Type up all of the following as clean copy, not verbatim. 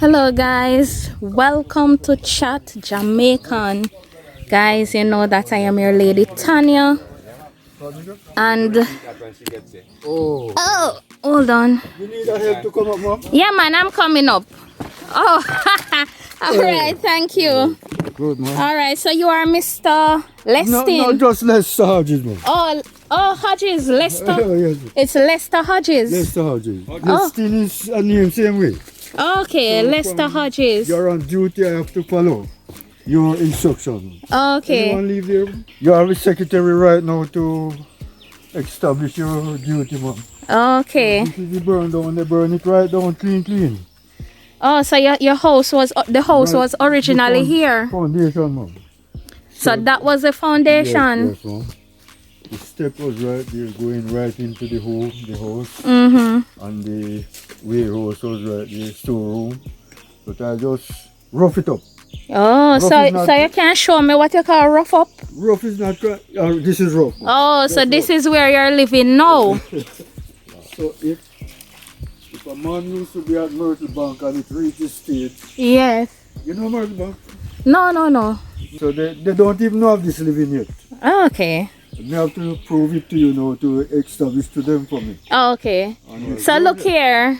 Hello guys, welcome to Chat Jamaican. Guys, you know that I am your lady Tania. And oh, hold on. You need a help to come up, Mom? Yeah man, I'm coming up. Oh, alright, thank you. Good, man. Alright, so you are Mr. Lestin. No, just Lester Hodges, man. Oh, Hodges, Lester. Oh, yes. It's Lester Hodges. Lester Hodges. Lestin is a name same way. Okay, So Lester Hodges. You're on duty, I have to follow your instructions. Okay. Anyone leave there? You are the secretary right now to establish your duty, man. Okay. This is the burn down, they burn it right down, clean. Oh, so your house was was originally here. Foundation, man. So that was the foundation. Yes, ma'am. The step was right there, going right into the house. Mm-hmm. And the warehouse was right there, storeroom. But I just rough it up. Oh, so you can show me what you call rough up? Rough is not right. This is rough. Oh, so this is where you're living now. So if a man used to be at Myrtle Bank and it reaches stage, Yes. you know Myrtle Bank? No. So they don't even know of this living yet. Okay. I have to prove it to you now to establish to them for me. Okay. So look here.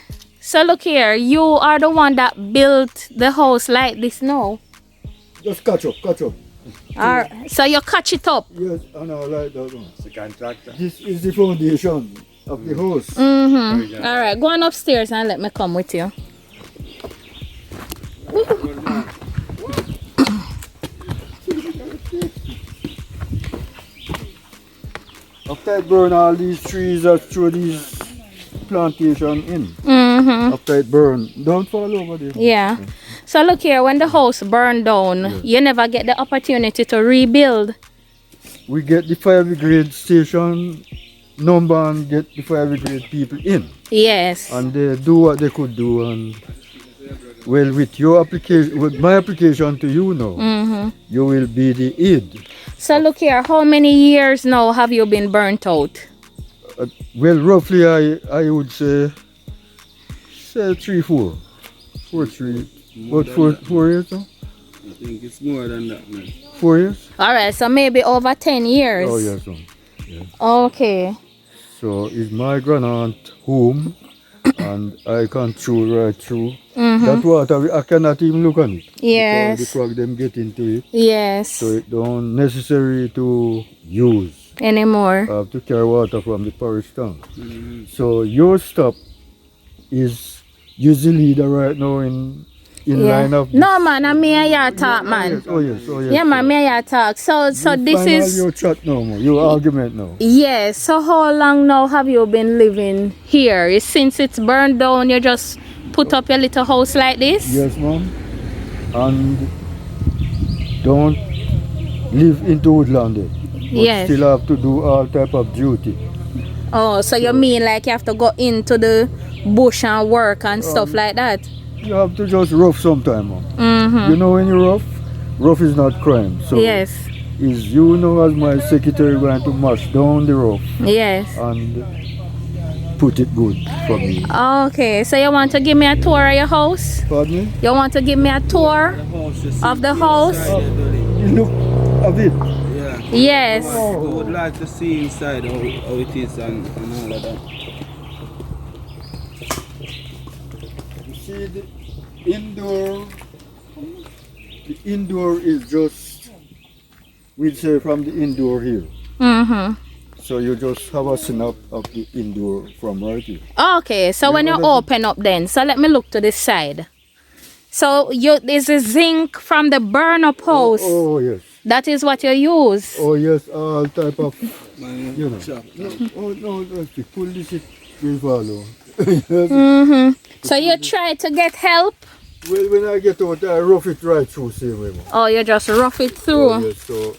You are the one that built the house like this now. Just catch up. Alright. So you catch it up. Yes, and I like that one. It's a contractor. This is the foundation of the house. Mm-hmm. Alright, go on upstairs and let me come with you. After I burn all these trees that throw these plantation in. Mm-hmm. After it burn, don't fall over there. Yeah. So look here, when the house burned down, you never get the opportunity to rebuild. We get the fire brigade station number and get the fire brigade people in. Yes. And they do what they could do. And well, with your application, with my application to you now, you will be the aid. So look here, how many years now have you been burnt out? Well, roughly I would say 3, 4. 4, 3. About 4 years now? I think it's more than that, man. 4 years? Alright, so maybe over 10 years. Oh, yes, ma'am. Yes. Okay. So it's my grandaunt home and I can throw right through. That water, I cannot even look on it. Yes. Because the crowd them get into it. Yes. So it don't necessary to use. Anymore. I have to carry water from the parish tank. So your stop is usually the right now in line of... No man, I'm here your talk man. Oh yes. Yeah man, me your talk. So this is... your chat now, your argument now. Yes, so how long now have you been living here? Since it's burned down, you just put up your little house like this? Yes, ma'am. And don't live into woodland there. Yes. Still have to do all type of duty. Oh, so you mean like you have to go into the bush and work and stuff like that? You have to just rough sometime, ma'am. You know when you rough is not crime. So Yes. is you know as my secretary going to mash down the rough Yes. and put it good for me. Okay, so you want to give me a tour of your house? Pardon me? You want to give me a tour of the house? You look a bit. Yeah. Yes. I would like to see inside how it is and all of that. You see the indoor is just, we'd say from the indoor here. So you just have a snap of the indoor from right here. Okay, so when you open up then, so let me look to this side. So there's a zinc from the burn up house. Oh yes. That is what you use. Oh yes, all type of, you know. Shop. No, pull this it will follow. So you try to get help? Well, when I get out, I rough it right through, same way. Oh, you just rough it through? Oh, yes, so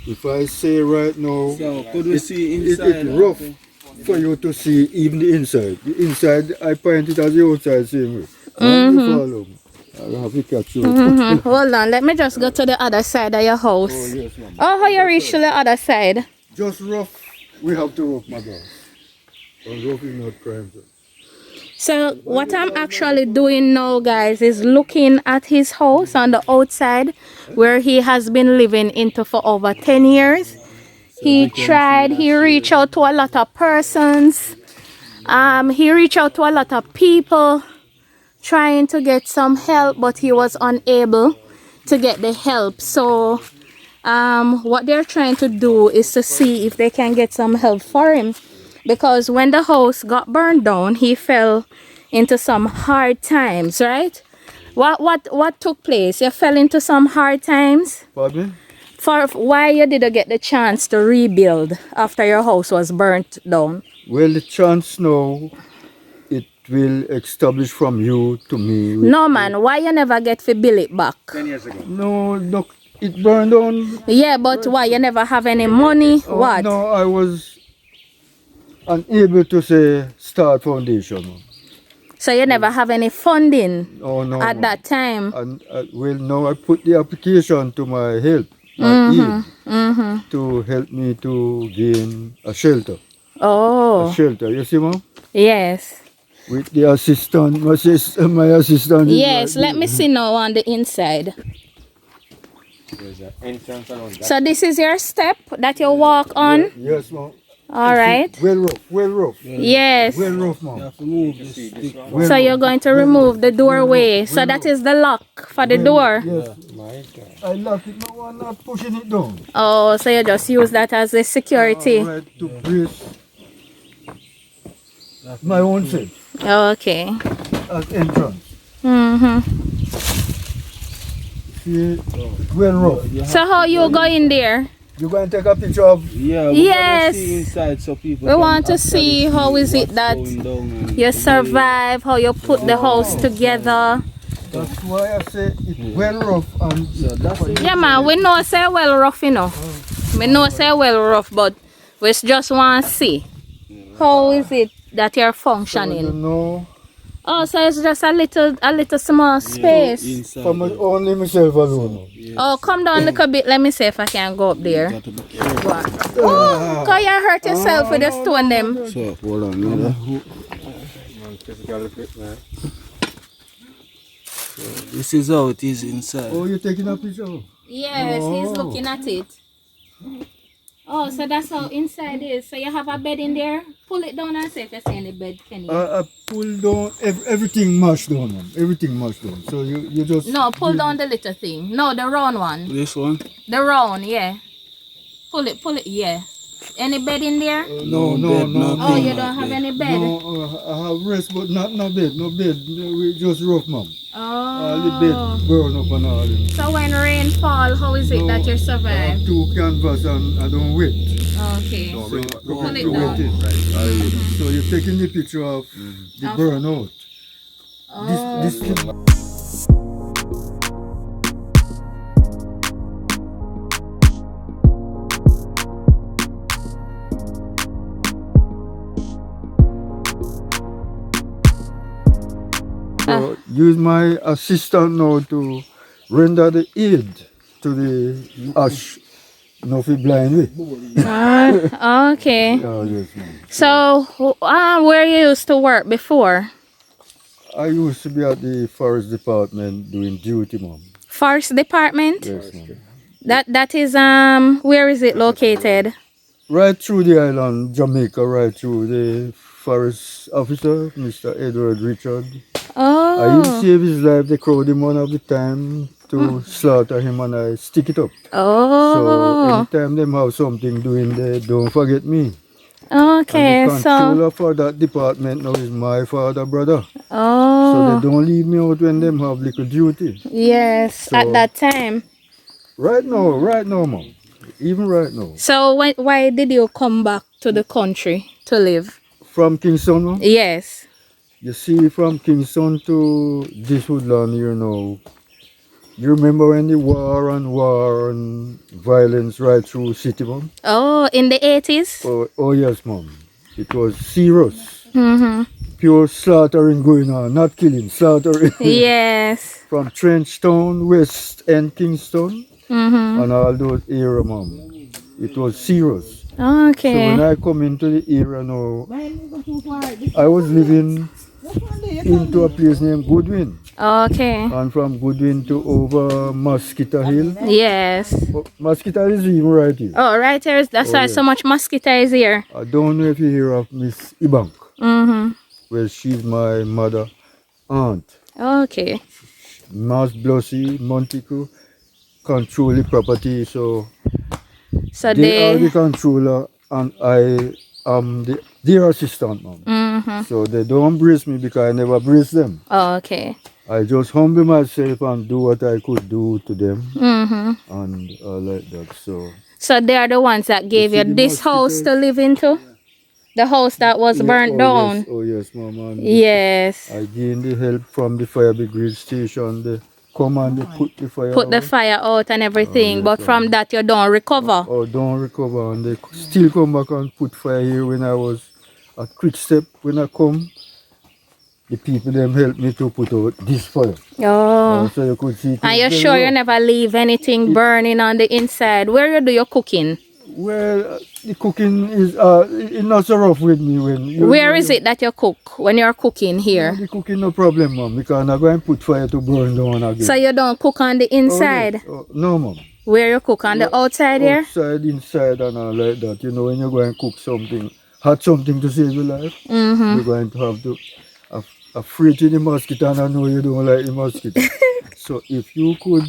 if I say right now, So could we see inside? it's rough for you to see even the inside. The inside, I paint it as the outside, same way. And you follow me. I'll have to catch you. Hold on, let me just go to the other side of your house. Oh, yes, ma'am. Oh, how you reach to the other side? Just rough, we have to rough, my girl. And rough is not crime, sir. So what I'm actually doing now, guys, is looking at his house on the outside where he has been living into for over 10 years. He reached out to a lot of persons. He reached out to a lot of people trying to get some help, but he was unable to get the help. So what they're trying to do is to see if they can get some help for him, because when the house got burned down, he fell into some hard times, right? What took place? You fell into some hard times? Pardon? For why you didn't get the chance to rebuild after your house was burnt down? Well, the chance now, it will establish from you to me. No man, why you never get to build it back? 10 years ago. No, look, it burned down. Yeah, but why you never have any money? What? No, I was unable to say start foundation. So you never have any funding No. at that time? And well, now I put the application to my help, my aid, to help me to gain a shelter. Oh. A shelter, you see, Mom? Yes. With the assistant, my assistant. Yes, let me see now on the inside. There's an entrance around that. So this is your step that you walk on? Yes, Mom. All right. Well rough. Yes. Well rough, You Mom. have to move this stick. So you're going to remove the doorway. So that is the lock for the door. Yes. My God. I lock it now, I'm not pushing it down. Oh, so you just use that as a security. Right, to brace my own self Okay. as entrance. See, well rough. So how you go in there? You going to take a picture of? Yeah, we Yes. want to see inside so people We can want to actually see how is it what's that going down and you survive, how you put the house together. That's why I say it's well rough and So that's it. Yeah man, we know say well rough, you know. We know say well rough, but we just want to see how is it that you're you functioning. know, Oh, so it's just a little small space. Inside. for only myself alone. Oh, come down a little bit. Let me see if I can go up there. Got to be careful. What? Oh, cause you hurt yourself with the stone them. So hold on, brother. So this is how it is inside. Oh, you're taking a picture? Yes, he's looking at it. Oh, so that's how inside is. So you have a bed in there. Pull it down and see if you see any bed, Kenny. I pull down everything mashed down, man. Everything mashed down. So you just No, pull down the little thing. No, the round one. This one? The round, yeah. Pull it, yeah. Any bed in there? No. Oh, you don't have any bed? No, I have rest, but no bed. We just rough, mom. All the Oh. bed burn up and all. So when rain fall, how is it that you I survive? have 2 canvas and I don't wet. Okay. So Pull it to down. wet it. So you're taking the picture of the burnout. Oh. This thing. So use my assistant now to render the aid to the ash. No, if you blind me. Okay. Oh, yes, ma'am. So, where you used to work before? I used to be at the forest department doing duty, ma'am. Forest Department? Yes, ma'am. That is where is it located? Right through the island, Jamaica, right through the forest officer, Mr. Edward Richard. I even Oh. saved his life. They crowd him one of the time to slaughter him and I stick it up. So Oh. anytime them have something doing there, don't forget me. Okay. And the So. controller for that department now is my father, brother. So Oh. they don't leave me out when them have little duty. Yes. So- At that time. Right now, mom. Even right now. So why did you come back to the country to live? From Kingston, mom. Yes. You see, from Kingston to this woodland here now. You remember when the war and violence right through city, mom? Oh, in the 80s? Oh yes, mom. It was serious. Mm-hmm. Pure slaughtering going on, not killing, slaughtering. Yes. From Trenchtown, West and Kingston, Mm-hmm. and all those area, mom. It was serious. So Okay. when I come into the area now, I was living into a place named Goodwin. Okay. And from Goodwin to over Mosquito Hill. Yes. Oh, Mosquito Hill is even right here. Oh, right here. That's why yes. so much mosquito is here. I don't know if you hear of Miss Ibank. Well, she's my mother aunt. Okay. Mas Blossy, Montico, control the property, so So they are they. the controller and I am their assistant, mom. So they don't brace me because I never brace them. Oh, okay. I just humble myself and do what I could do to them, and like that. So they are the ones that gave you see the this house to live into? The house that was burnt down? Yes, oh yes, mom. And Yes. I gained the help from the fire brigade station. They come and they put the fire Put the out. fire out and everything, yes, but from that you don't recover. Oh, don't recover, and they still come back and put fire here when I was at Quick Step. When I come, the people them helped me to put out this fire. Oh. So you could see. And you're sure you never leave anything burning on the inside? Where you do your cooking? Well, the cooking is it's not so rough with me when. Where is it that you cook when you're cooking here? The cooking no problem, mom, because I'm not going to put fire to burn down again. So you don't cook on the inside? Oh, yes. No, mom. Where you cook on the outside here? Outside, inside, and all like that. You know, when you're going to cook something, hot something to save your life, you're going to have to afraid of the mosquito, and I know you don't like the mosquito. So if you could,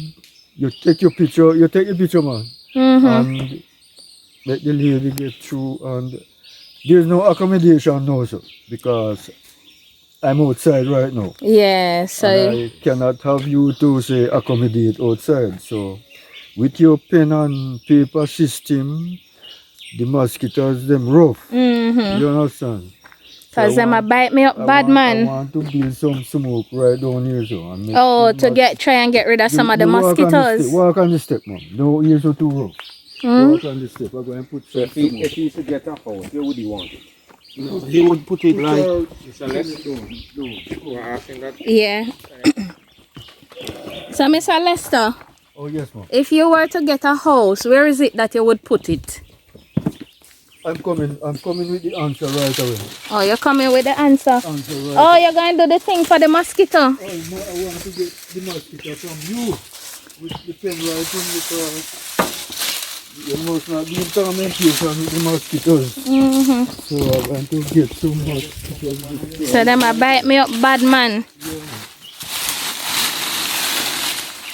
you take the picture, man, and let the lady get through. And there's no accommodation now, sir, because I'm outside right now. Yeah, so and I cannot have you to say accommodate outside. So with your pen and paper system, the mosquitoes them rough. You understand? because them a bite me up bad, man. I want to build some smoke right down here, so. And try and get rid of some of the mosquitoes. Walk on the step, mom. No ears so too rough. Walk on the step. I'm going to put some If he used to get a house, where would he want it? No, he would put it like it's a Lester. Yeah. So, Mr. Lester, oh yes, mom. if you were to get a house, where is it that you would put it? I'm coming with the answer right away. Oh, you're coming with the answer? Right oh, you're going to do the thing for the mosquito? Oh, no, I want to get the mosquito from you with the pen writing because you must not be in tormentation with the mosquitoes. So I want to get some mosquitoes. So them a bite me up bad, man. Yeah.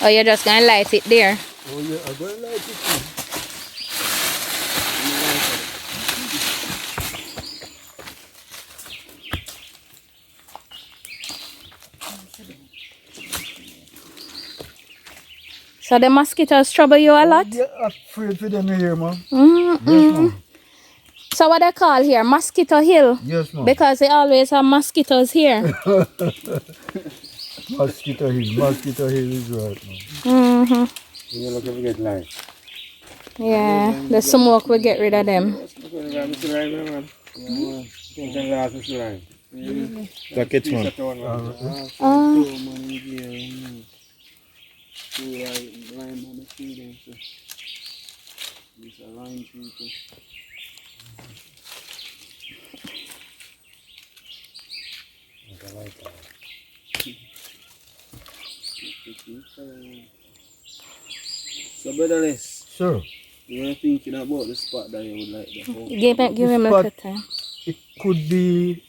Oh, you're just going to light it there? Oh yeah, I'm going to light it too. So the mosquitoes trouble you a lot? Yeah, I'm afraid for them here, ma'am. Yes, ma'am. So what they call here? Mosquito Hill? Yes, ma'am. Because they always have mosquitoes here. Mosquito Hill is right, ma'am. You're looking to get light. Yeah, the smoke will get rid of them. Take it, man. So, Brother Les, Sir, you were thinking about the spot that you would like the whole. Give him a little time. it could be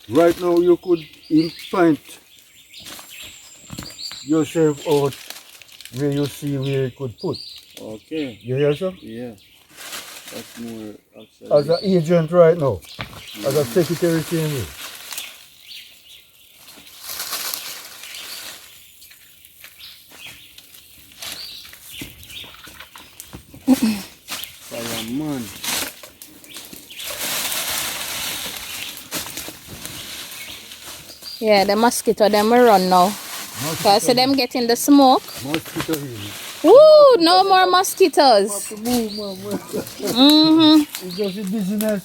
right now. You could find yourself out where you see where you could put. Okay. You hear, sir? Yeah. That's more outside. As an agent right now, as a secretary same way. Man. Yeah, the mosquito them will run now. Because see them getting the smoke. Mosquito Hill. Woo! No more mosquitoes. It's just a business.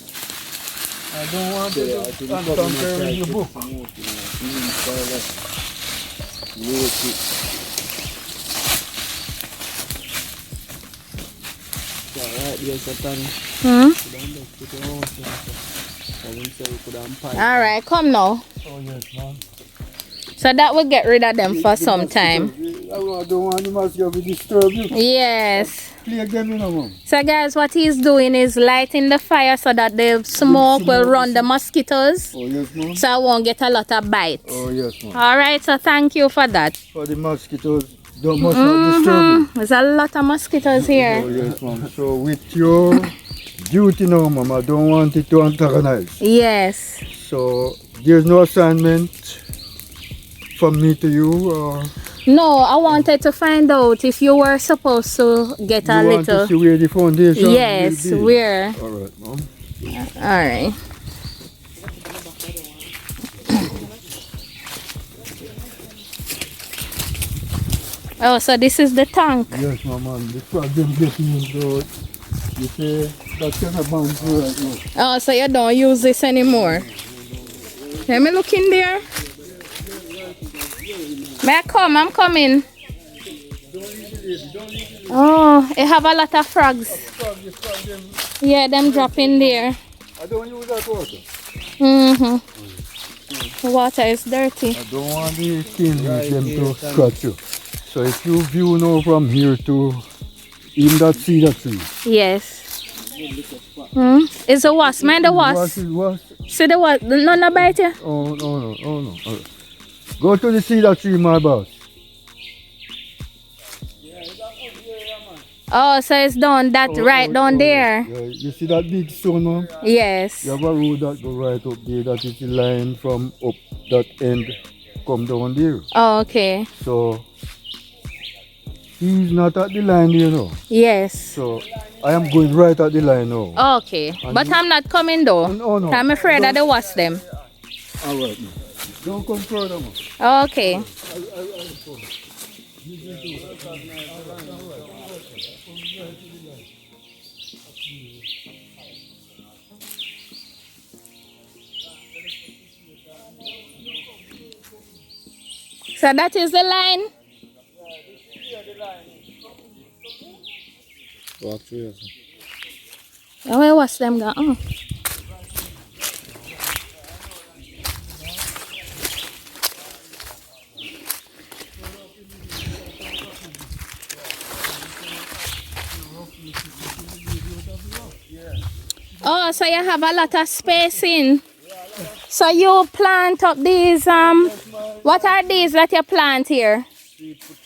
I don't want to compare with your book. Alright, yes, Tania. Alright, come now. Oh, yes, ma'am. So that will get rid of them for some time. I don't want the mosquito to disturb you. Yes. Plague them, you know, mom. So guys, what he's doing is lighting the fire so that the smoke will run the mosquitoes. Oh, yes, ma'am. So I won't get a lot of bites. Oh, yes, ma'am. Alright, so thank you for that. For the mosquitoes, don't must not disturb you. There's a lot of mosquitoes Oh, here. yes, ma'am. So with your duty now, ma'am, I don't want it to antagonize. Yes. So there's no assignment from me to you, or No, I wanted to find out if you were supposed to get a you want to little. see where the foundation Yes, will be? where? All right, ma'am. Alright. Oh, so this is the tank. Yes, ma'am. And the problem getting into, you say that cannot bound through right now. Oh, so you don't use this anymore. Let me look in there. May I come? I'm coming. Oh, it have a lot of frogs. Yeah, them drop in there. I don't use that water. The water is dirty. I don't want the things them to scratch you. So if you view now from here to even that cedar tree. Yes. It's a wasp. Mind the wasp. See the wasp. None of bite you? Oh, no. All right. Go to the cedar tree, my boss. Oh, so it's down that right down there. Yeah, you see that big stone, ma'am? Yes. You have a road that go right up there. That is the line from up that end come down there. Oh, okay. So he's not at the line, you know. Yes. So I am going right at the line now. Okay. But I'm not coming though. Oh, no. I'm afraid that they wasp them. All right, ma'am. Don't come further, ma'am. Okay. So that is the line. Walk through it. Oh, where was them gone? Oh. Oh, so you have a lot of space in. So you plant up these what are these that you plant here?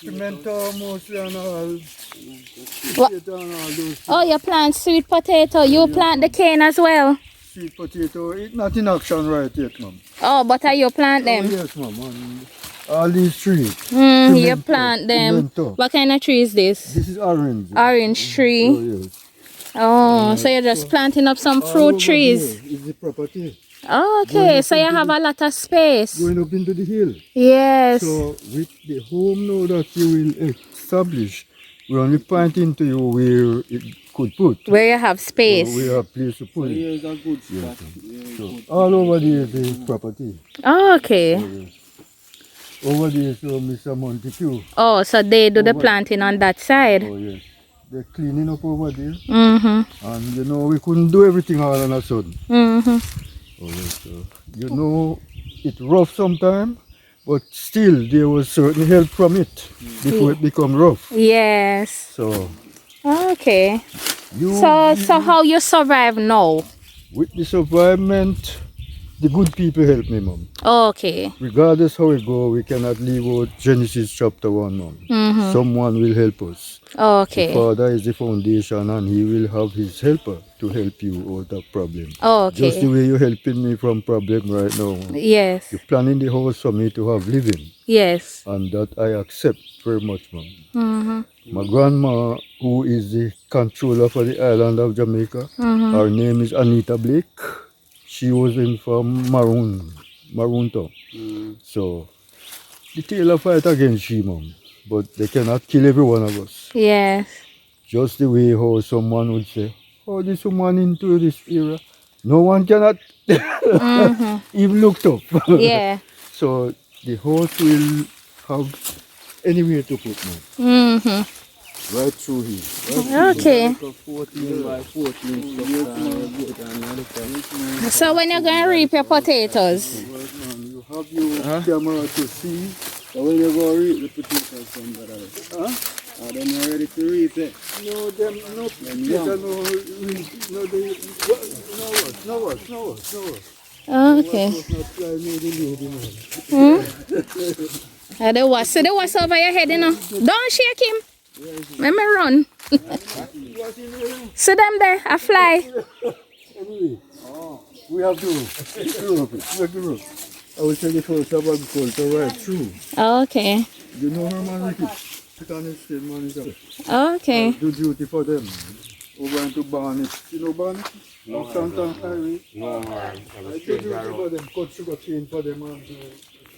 Pimento mostly and all. What? Potato and all those. Oh, you plant sweet potato. You plant the cane as well. Sweet potato, it's not in action right yet, ma'am. Oh, but are you plant them? Oh, yes, ma'am. And all these trees. You plant them. Pimento. What kind of tree is this? This is orange. Orange tree. Oh, yes. Oh, so you're just planting up some All fruit over trees. here is the property. Oh, okay, so you have a lot of space. Going up into the hill. Yes. So with the home now that you will establish, we're only pointing to you where it could put. Where you have space. Or where a place to put it. Here's a good spot. So all over there is the property. Oh, okay. Over there is Mr. Montague. Oh, so they do the planting on that side. Oh yes. They're cleaning up over there. Mm-hmm. And you know, we couldn't do everything all on a sudden. Mm-hmm. Oh yes, so you know, it's rough sometimes, but still there was certain help from it before it become rough. Yes. So Okay. you So how you survive now? with the survivment, the good people help me, mom. Okay. Regardless how it go, we cannot leave out Genesis chapter 1, mom. Someone will help us. Okay. Father is the foundation and he will have his helper to help you out of problem. Just the Okay. way you're helping me from problem right now. Yes. You're planning the house for me to have living. Yes. And that I accept very much, mom. Mm-hmm. My grandma, who is the controller for the island of Jamaica, her name is Anita Blake. She was in from Maroon town. So the tailor fight against she, mom. But they cannot kill every one of us. Yes. Just the way how someone would say, oh, this woman into this era. No one cannot even looked up. Yeah. So the horse will have anywhere to put me. Mm-hmm. Right through here. Okay. 14 by 14 stuff. So when you're going to reap your potatoes? You have your camera to see. So when you go reap the potatoes from brother, are they not ready to reap it? No, them no potato, no what. Okay. The was over your head, you know. Don't shake him. Let me run. See them there, a fly. Anyway, we have to rope it. I will tell you first about agriculture right through. Okay. You know her man, Ricky? She can't stay manager. Okay. Do duty for them. Over into Barnet. You know Barnet? No, Santan Highway. No, man. I do duty for them, cut sugar cane for them and do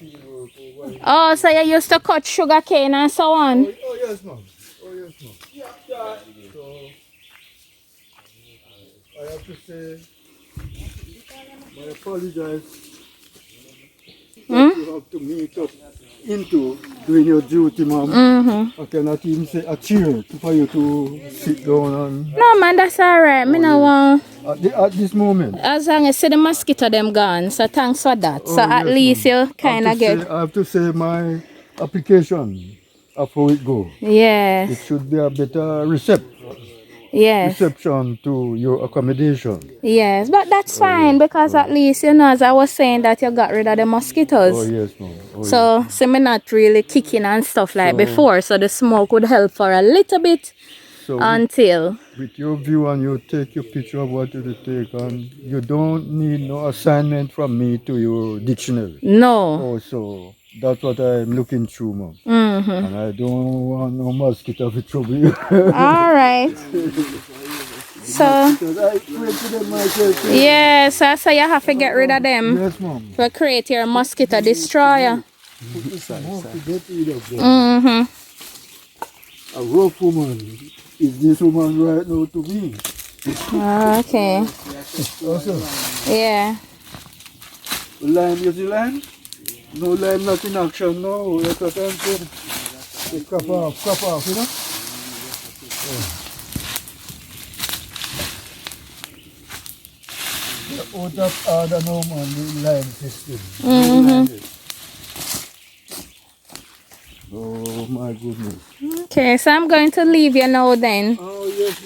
field work over. Oh, so you used to cut sugar cane and so on? Oh yes, ma'am. So, I have to say, I apologize. You have to meet up into doing your duty, ma'am. I cannot even say a chair for you to sit down and No man, that's alright. Me no want. at this moment. As long as see the mosquito them gone, so thanks for that. So Oh, at yes, least ma'am. you kind of get. I have to say my application of how it goes. It Yes. should be a better Yes. reception to your accommodation. Yes. But that's fine because at least you know, as I was saying, that you got rid of the mosquitoes. Oh yes, ma'am. So, see me not really kicking and stuff like before, so the smoke would help for a little bit So until. with your view and you take your picture of what you take and you don't need no assignment from me to your dictionary. No. Oh, so that's what I'm looking through, ma'am. And I don't want no mosquito to trouble you. Alright. So, Because I pray to them myself. yeah, so you have to get rid of them Yes, ma'am. to create your mosquito destroyer. Put this smoke to get rid of them. A rough woman is this woman right now to me. Okay. Also, Yeah. lime, you see lime? No lime, not in action now. That's what I'm saying. They crop off, you know? Yeah. Out of order now, man, the lime system. Oh my goodness. Okay, so I'm going to leave you now then. Oh yes,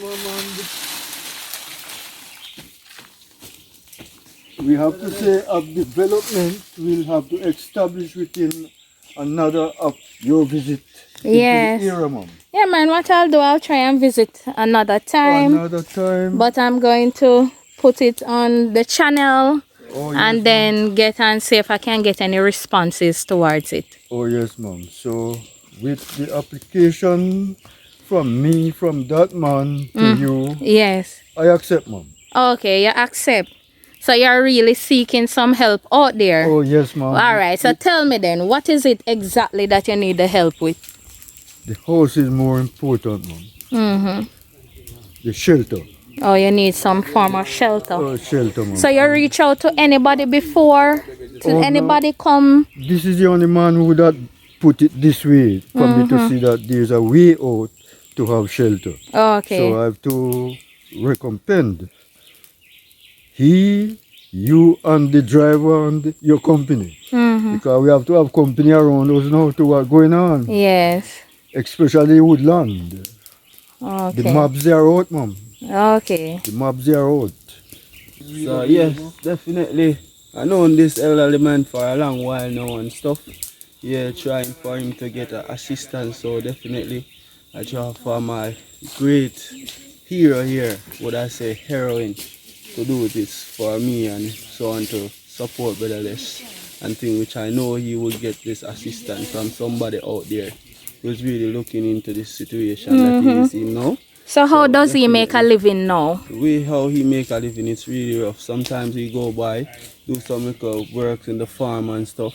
ma'am. We have to say of development, we'll have to establish within another of your visit. Yes. Into the area, ma'am. Yeah, man, what I'll do, I'll try and visit another time. Another time. But I'm going to put it on the channel and then get and see if I can get any responses towards it. Oh yes, ma'am. So with the application from me, from that man to you, Yes. I accept, ma'am. Okay, you accept. So you're really seeking some help out there. Oh yes, ma'am. All right, so tell me then, what is it exactly that you need the help with? The house is more important, ma'am. The shelter. Oh, you need some form of shelter. Oh, shelter, ma'am. So you reach out to anybody before? To Oh, no. anybody come? This is the only man who would have put it this way for me to see that there's a way out to have shelter. Okay. So I have to recompense he, you, and the driver and your company. Because we have to have company around us now to what's going on. Yes. Especially woodland. Okay. The maps they are out, ma'am. Okay. The maps they are out. So yes, definitely. I known this elderly man for a long while now and stuff. Yeah, trying for him to get assistance. So definitely, I try for my great hero here, would I say heroine, to do this for me and so on to support Brother Les and thing which I know he would get this assistance from somebody out there who's really looking into this situation that he is in now. So how does he make a living now? The way how he make a living, it's really rough. Sometimes he go by, do some little works in the farm and stuff.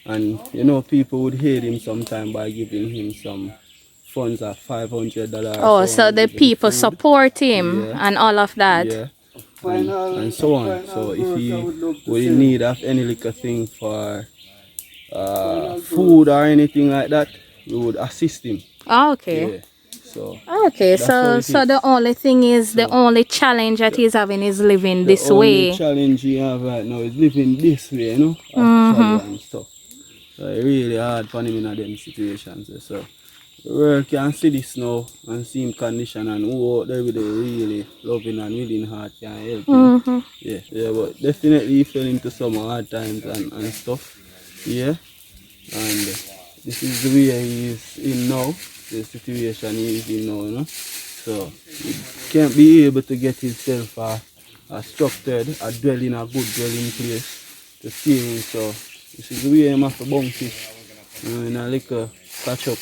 And you know, people would hate him sometime by giving him some funds at $500. Oh, so the people support him and all of that. Yeah. And so on. So if he would in need of any little thing for food or anything like that, we would assist him. Okay. Yeah. So Okay, that's how so it the is. only thing is the only challenge that he's having is living The this only way. challenge we have right now is living this way, you know, Mm-hmm. actually and stuff. So it's really hard for him in them situations. So the world can see this now and see him condition and who out there with a really loving and willing heart can help him. Mm-hmm. Yeah, but definitely he fell into some hard times and stuff. Yeah. And this is the way he is in now, the situation he is in now, you know. So he can't be able to get himself a structured, a dwelling, a good dwelling place to stay in. So this is the way he have to bounce it, you know, in a little catch up.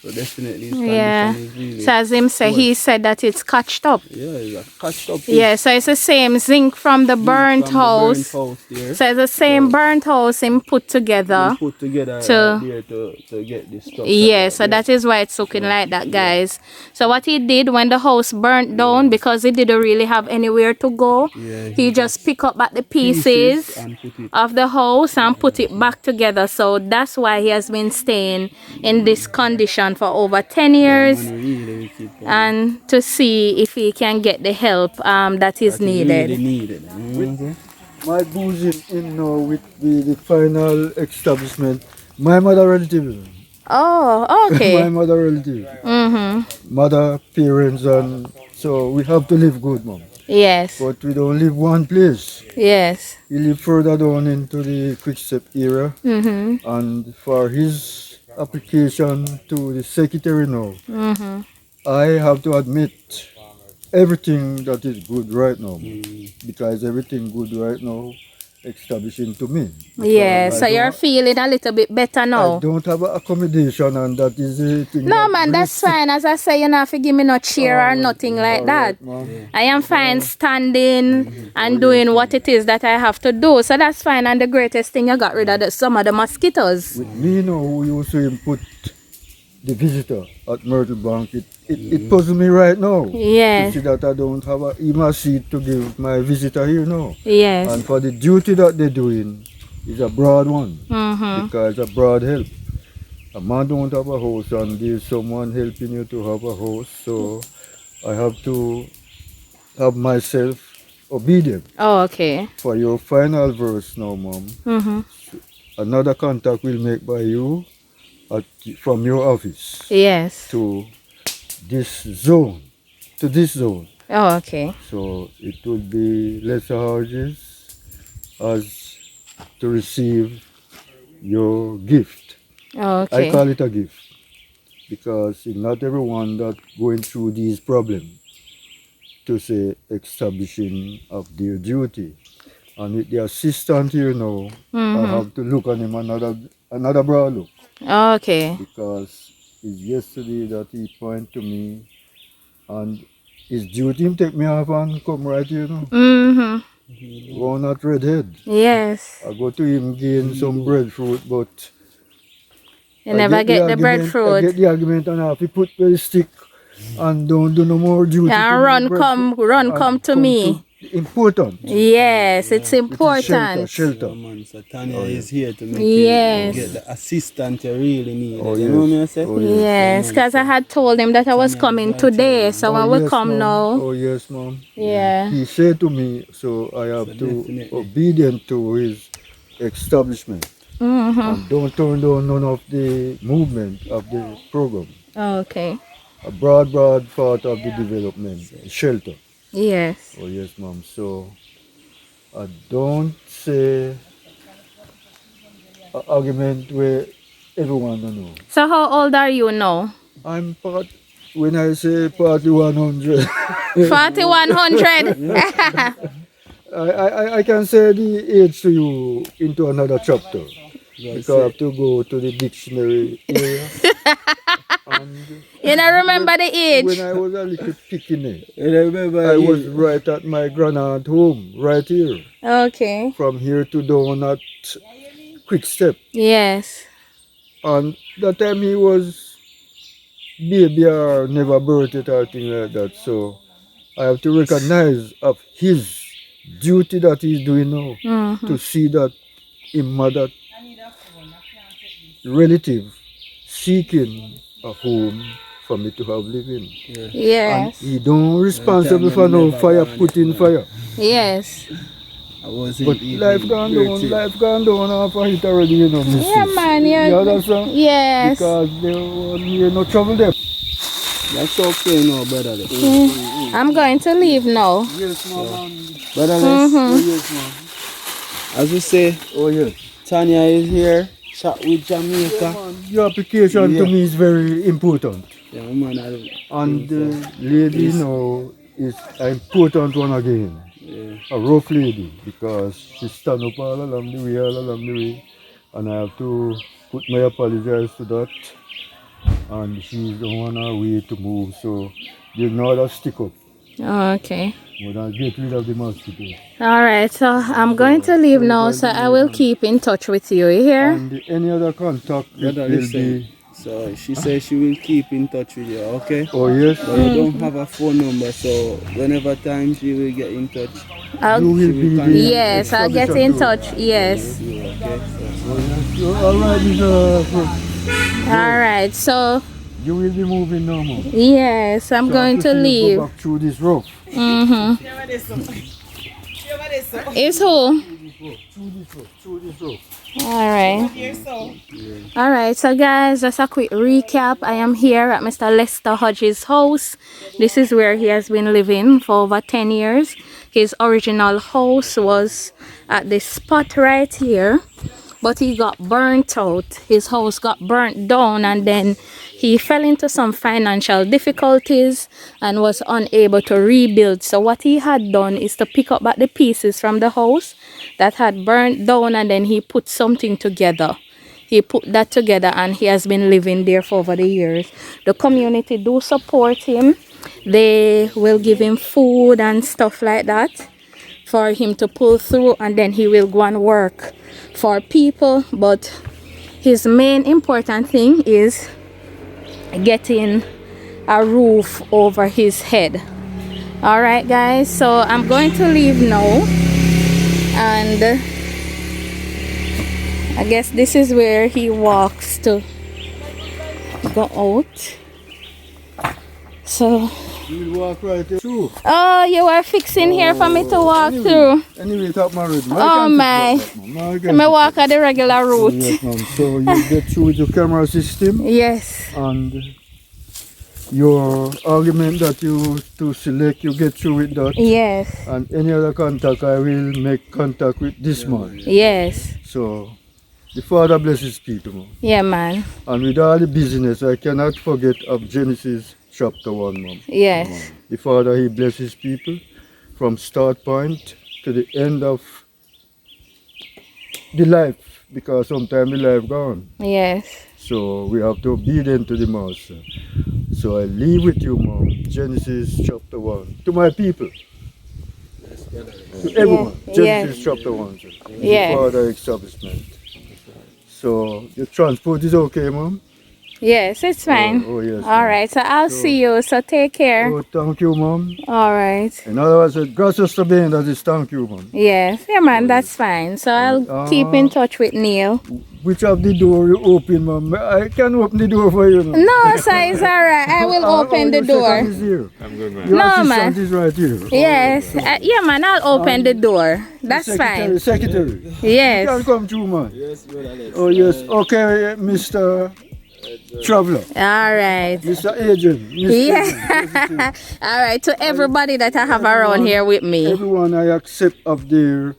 So definitely his Yeah. condition is really So as him say, poor. he said that it's catched up. Yeah, it's a catched up. Yeah, so it's the same zinc from the burnt from the burnt house. house there. So it's the same burnt house him put together. Put together to- right there to get this stuff. Yeah, so that is why it's looking like that, guys. So what he did when the house burnt down, because he didn't really have anywhere to go, he just pick up back the pieces and put it. of the house and put it back together. So that's why he has been staying in this condition for over 10 years. And to see if he can get the help that is needed. Really needed. Mhm. My boozing in now with the final establishment. My mother relative. Oh, My okay. mother relative. Mm-hmm. Mother, parents, and so we have to live good, mom. Yes. But we don't live one place. Yes. We live further down into the quick step area. Mm-hmm. And for his application to the secretary now, Mm-hmm. I have to admit everything that is good right now. Because everything good right now establishing to me. Yeah, Because so I you're don't- feeling a little bit better I now. don't have accommodation, and that is the thing. No, that man, that's brings- fine. As I say, you don't have to give me no chair or nothing like that. Alright, mom. I am fine standing and doing what it is that I have to do. So that's fine. And the greatest thing, you got rid of some of the mosquitoes. With me now, who used to input the visitor at Myrtle Bank, it puzzles me right now. Yes. To see that I don't have even a seat to give my visitor here now. Yes. And for the duty that they're doing, is a broad one. Mm-hmm. Because a broad help. A man don't have a house and there's someone helping you to have a house. So I have to have myself obedient. Oh, okay. For your final verse now, mom, Mm-hmm. another contact will make by you from your office Yes. to this zone, Oh, okay. So it would be lesser Hodges as to receive your gift. Oh, I okay. call it a gift because it's not everyone that going through these problems to say establishing of their duty. And with the assistant here now, I have to look on him another broad look Oh, okay. because it's yesterday that he point to me and his duty him take me off and come right here now. Mm-hmm. Go not redhead. Yes. I go to him gain some breadfruit, but You never get the I breadfruit. get the argument and I have to put the stick and don't do no more duty. Yeah, to run, the breadfruit come and to me. Important. Yes, it's important. Shelter. Yeah, man. So Tania is here to make Yes. you get the assistant you really need. Oh, You know what I say? Oh, Yes, because I had told him that I was coming today, so when we yes, come ma'am. now, Oh yes, ma'am. yeah. He said to me, so I have to definitely. obedient to his establishment. Mm-hmm. And don't turn down none of the movement of the program. Okay. A broad part of the development, shelter. Yes. Oh yes, ma'am. So I don't say an argument where everyone don't know. So how old are you now? I'm part. When I say party 100, 4100. I can say the age to you into another chapter. Because I have to go to the dictionary area. And You don't remember the when age? I was a little picking, You remember I was right at my grandaunt home, right here. Okay. From here to down at Quick Step. Yes. And that time he was baby or never birthed or thing like that. So I have to recognize of his duty that he's doing now to see that his mother relative seeking a home for me to have living. Yes. And he don't responsible for no fire, put in fire. Yes. I was But life gone down after it already, you know. Yeah, man. You Yeah. understand? Yes. Because they won't hear no trouble there. That's okay now, brother. I'm going to leave now. Yes, ma'am. Brother, Oh, yes, ma'am. as we say, Oh, yes. Tania is here. Chat with Jamaica. Your application to Yeah. me is very important. Yeah, man. And the lady now is an important one again. Yeah. A rough lady, because she stand up all along the way, and I have to put my apologize to that. And she's on her way to move, so there's no other stick up. Okay. But I'll get rid of the mosquito. Alright, so I'm going to leave now, so I will keep in touch with you here. And any other contact, it Brother, will listen. be. So she says she will keep in touch with you, okay? Oh, yes. But you don't have a phone number, so whenever time she will get in touch. You will be the Yes, I'll get in establishment touch. Yes. Okay? So, Oh, yes. All right, Mr. Alright, so You will be moving now, ma'am. yes, I'm going to Go leave. back through this rough. It's who? Through this rough. Alright. Alright, so guys, just a quick recap. I am here at Mr. Lester Hodges' house. This is where he has been living for over 10 years. His original house was at this spot right here, but he got burnt out. His house got burnt down, and then he fell into some financial difficulties and was unable to rebuild. So what he had done is to pick up back the pieces from the house that had burnt down, and then he put something together. He put that together, and he has been living there for over the years. The community do support him. They will give him food and stuff like that for him to pull through, and then he will go and work for people. But his main important thing is getting a roof over his head. All right, guys, so I'm going to leave now, and I guess this is where he walks to go out. So You will walk right through. oh, you are fixing here for me to walk through. Anyway, top married. Oh my, let me walk at the regular route. Yes, ma'am. So you get through with your camera system, Yes. and your argument that you to select, you get through with that. Yes. And any other contact, I will make contact with this man. Yes. So the Father blesses people, ma'am. Yeah, man. And with all the business, I cannot forget of Genesis chapter 1, ma'am. Yes. The Father, He blesses people from start point to the end of the life, because sometimes the life gone. Yes. So we have to obedient to the Master. So I leave with you, ma'am, Genesis chapter 1. To my people. To everyone. Yeah. Genesis Yes. chapter 1. Sir. Yes. The Father establishment. So the transport is okay, ma'am? Yes, it's fine. Oh, yes. All right, so I'll see you. So take care. Oh, thank you, ma'am. All right. In other words, gracias también, that is thank you, ma'am. Yes. Yeah, man, that's fine. So I'll keep in touch with Neil. Which of the door you open, ma'am? I can open the door for you. No, No, sir, it's all right. I will open the Your door. second is here. I'm good, man. Your No, assistant man. is right here. Yes. Yeah, man, I'll open the door. That's fine. Secretary. You can Yes. come through, man. yes, brother, let's Oh, yes. Okay, Mr. Traveler. All right. Mr. Agent. Mr. Yeah. All right. To everybody that I have around here with me. Everyone I accept of their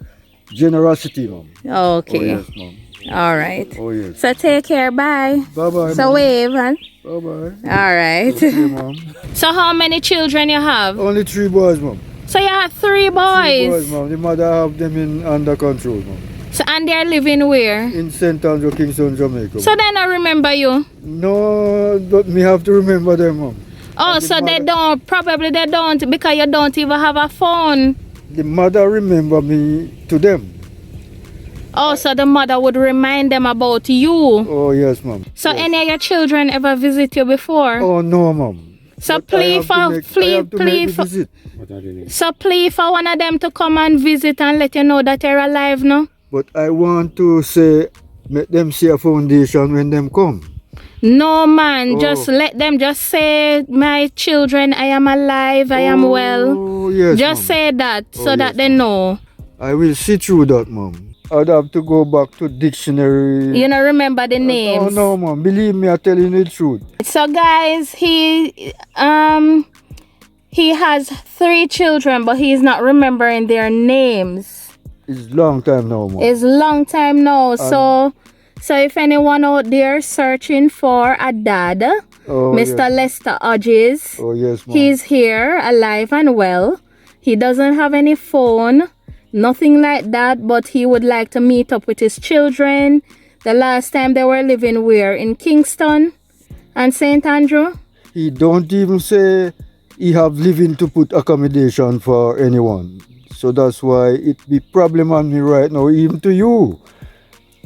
generosity, ma'am. Oh, Okay. yes, ma'am. All right. Oh, yes. So take care. Bye. Bye-bye, So ma'am. wave, huh? Bye-bye. All right. Okay, ma'am. So how many children you have? Only 3 boys, ma'am. So you have 3 3 boys, boys. ma'am. The mother have them in under control, ma'am. So and they're living where? In St. Andrew, Kingston, Jamaica. So then I remember you. No, but me have to remember them, ma'am. Oh, so they don't, probably they don't, because you don't even have a phone. The mother remember me to them. Oh, so the mother would remind them about you. Oh, yes, ma'am. So Yes. any of your children ever visit you before? Oh, no, ma'am. So But I plea have to for, make- I plea, have to plea make the for, visit. What are the names? so plea for one of them to come and visit and let you know that you're alive, no? But I want to say, make them see a foundation when them come. No, man. Oh. Just let them just say, my children, I am alive, I am well. Oh, yes, Just ma'am. say that Oh, so yes, that they ma'am. know. I will see through that, ma'am. I'd have to go back to dictionary. You know, remember the names. No, ma'am. Believe me, I'm telling you the truth. So, guys, he has 3 children, but he's not remembering their names. It's long time now, ma'am. It's long time now. So if anyone out there searching for a dad, Mr. Yes. Lester Hodges, Oh, yes, ma'am. he's here, alive and well. He doesn't have any phone, nothing like that, but he would like to meet up with his children. The last time they were living where? In Kingston and St. Andrew? He don't even say he have living to put accommodation for anyone. So that's why it be problem on me right now, even to you.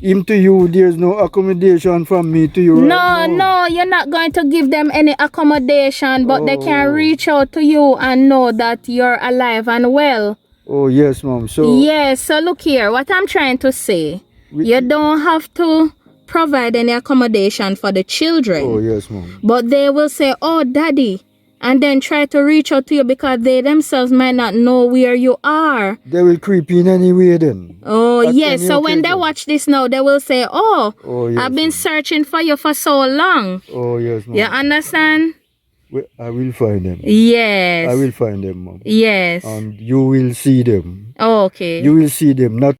Even to you, there's no accommodation from me to you right now. No, you're not going to give them any accommodation, but they can Oh. reach out to you and know that you're alive and well. Oh, yes, ma'am. So, Yes, so look here, what I'm trying to say, you don't have to provide any accommodation for the children. oh, yes, ma'am. But they will say, oh, daddy, and then try to reach out to you because they themselves might not know where you are. They will creep in anyway then. Oh, At yes. any So when they occasion. watch this now, they will say, oh, yes, I've been ma'am. searching for you for so long. Oh, yes, ma'am. You understand? I will find them. Yes. I will find them, ma'am. Yes. And you will see them. Okay. You will see them. Not